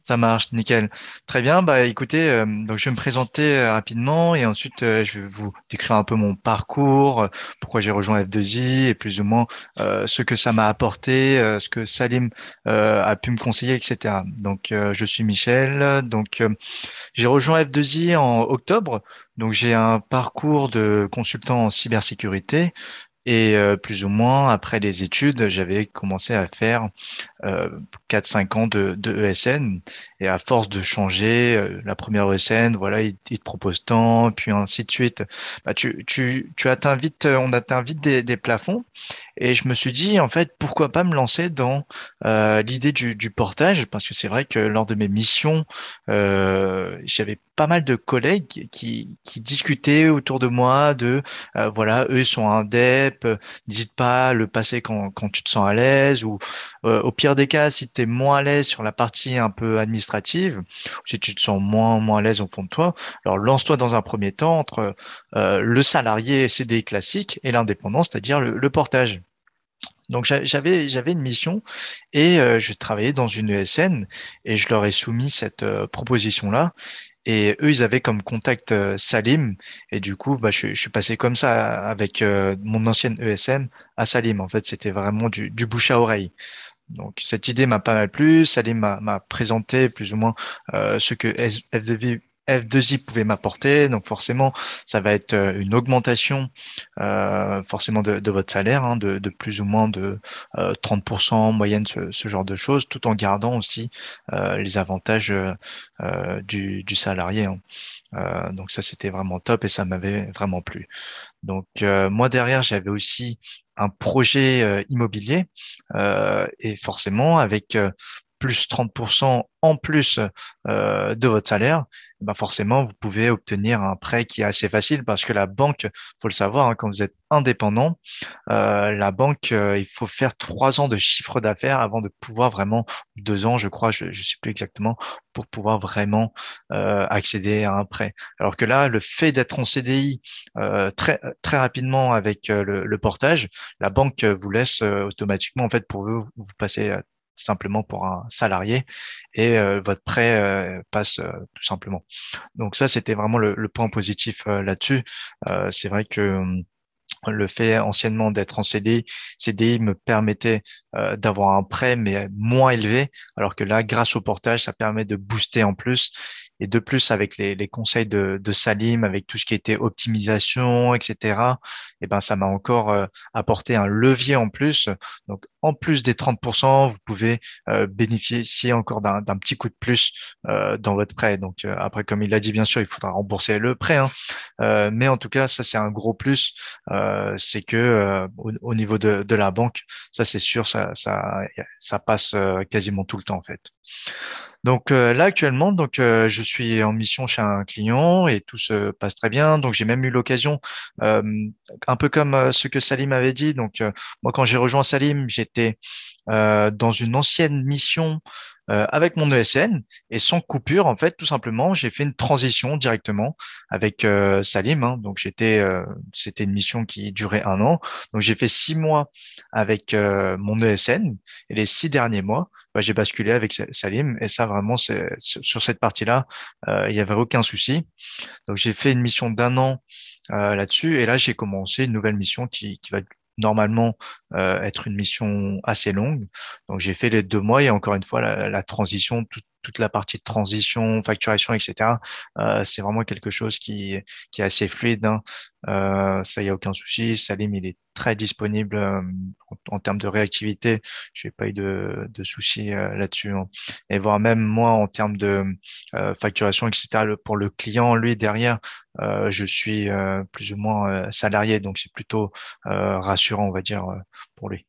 Ça marche, nickel. Très bien. Bah, écoutez, donc je vais me présenter rapidement et ensuite je vais vous décrire un peu mon parcours, pourquoi j'ai rejoint F2I et plus ou moins ce que ça m'a apporté, ce que Salim a pu me conseiller, etc. Donc, je suis Michel. Donc, j'ai rejoint F2I en octobre. Donc, j'ai un parcours de consultant en cybersécurité. Et plus ou moins après les études, j'avais commencé à faire 4-5 ans de ESN. Et à force de changer, la première ESN, voilà, il te propose tant, puis ainsi de suite. Bah, tu atteins vite, on atteint vite des plafonds. Et je me suis dit, en fait, pourquoi pas me lancer dans l'idée du portage, parce que c'est vrai que lors de mes missions, j'avais pas mal de collègues qui discutaient autour de moi de, voilà, eux ils sont indep, n'hésite pas à le passer quand tu te sens à l'aise, ou au pire des cas, si tu es moins à l'aise sur la partie un peu administrative, si tu te sens moins à l'aise au fond de toi, alors lance-toi dans un premier temps entre le salarié CDI classique et l'indépendant, c'est-à-dire le portage. Donc j'avais une mission et je travaillais dans une ESN et je leur ai soumis cette proposition-là et eux ils avaient comme contact Salim et du coup bah je suis passé comme ça avec mon ancienne ESN à Salim. En fait c'était vraiment du bouche à oreille. Donc cette idée m'a pas mal plu. Salim m'a présenté plus ou moins ce que F2I pouvait m'apporter. Donc forcément, ça va être une augmentation forcément de votre salaire, hein, de plus ou moins de 30% en moyenne, ce genre de choses, tout en gardant aussi les avantages du salarié, hein. Donc ça, c'était vraiment top et ça m'avait vraiment plu. Donc moi derrière, j'avais aussi un projet immobilier et forcément avec plus 30% en plus de votre salaire, eh ben forcément vous pouvez obtenir un prêt qui est assez facile parce que la banque, faut le savoir, hein, quand vous êtes indépendant, la banque, il faut faire 3 ans de chiffre d'affaires avant de pouvoir vraiment, 2 ans, je crois, je sais plus exactement, pour pouvoir vraiment accéder à un prêt. Alors que là, le fait d'être en CDI très rapidement avec le portage, la banque vous laisse automatiquement, en fait, pour vous passez simplement pour un salarié et votre prêt passe tout simplement. Donc ça, c'était vraiment le point positif là-dessus. C'est vrai que le fait anciennement d'être en CDI me permettait d'avoir un prêt mais moins élevé, alors que là, grâce au portage, ça permet de booster en plus. Et de plus, avec les conseils de Salim, avec tout ce qui était optimisation, etc., et ben, ça m'a encore apporté un levier en plus. Donc, en plus des 30%, vous pouvez bénéficier encore d'un petit coup de plus dans votre prêt. Donc, après, comme il l'a dit, bien sûr, il faudra rembourser le prêt, hein. Mais en tout cas, ça, c'est un gros plus, c'est que au niveau de la banque, ça c'est sûr, ça passe quasiment tout le temps en fait. Donc là actuellement, donc je suis en mission chez un client et tout se passe très bien. Donc j'ai même eu l'occasion, euh, un peu comme ce que Salim avait dit. Donc moi quand j'ai rejoint Salim, j'étais dans une ancienne mission avec mon ESN et sans coupure en fait tout simplement j'ai fait une transition directement avec Salim, hein. Donc c'était une mission qui durait 1 an, donc j'ai fait 6 mois avec mon ESN et les 6 derniers mois bah, j'ai basculé avec Salim et ça vraiment c'est sur cette partie-là il y avait aucun souci. Donc j'ai fait une mission d'1 an là-dessus. Et là, j'ai commencé une nouvelle mission qui va normalement être une mission assez longue. Donc j'ai fait les 2 mois et encore une fois, la transition, toute la partie de transition, facturation, etc. C'est vraiment quelque chose qui est assez fluide, hein. Ça, il n'y a aucun souci. Salim, il est très disponible en termes de réactivité. J'ai pas eu de soucis là-dessus, hein. Et voire même moi, en termes de facturation, etc., pour le client, lui, derrière, je suis plus ou moins salarié, donc c'est plutôt rassurant, on va dire, pour lui.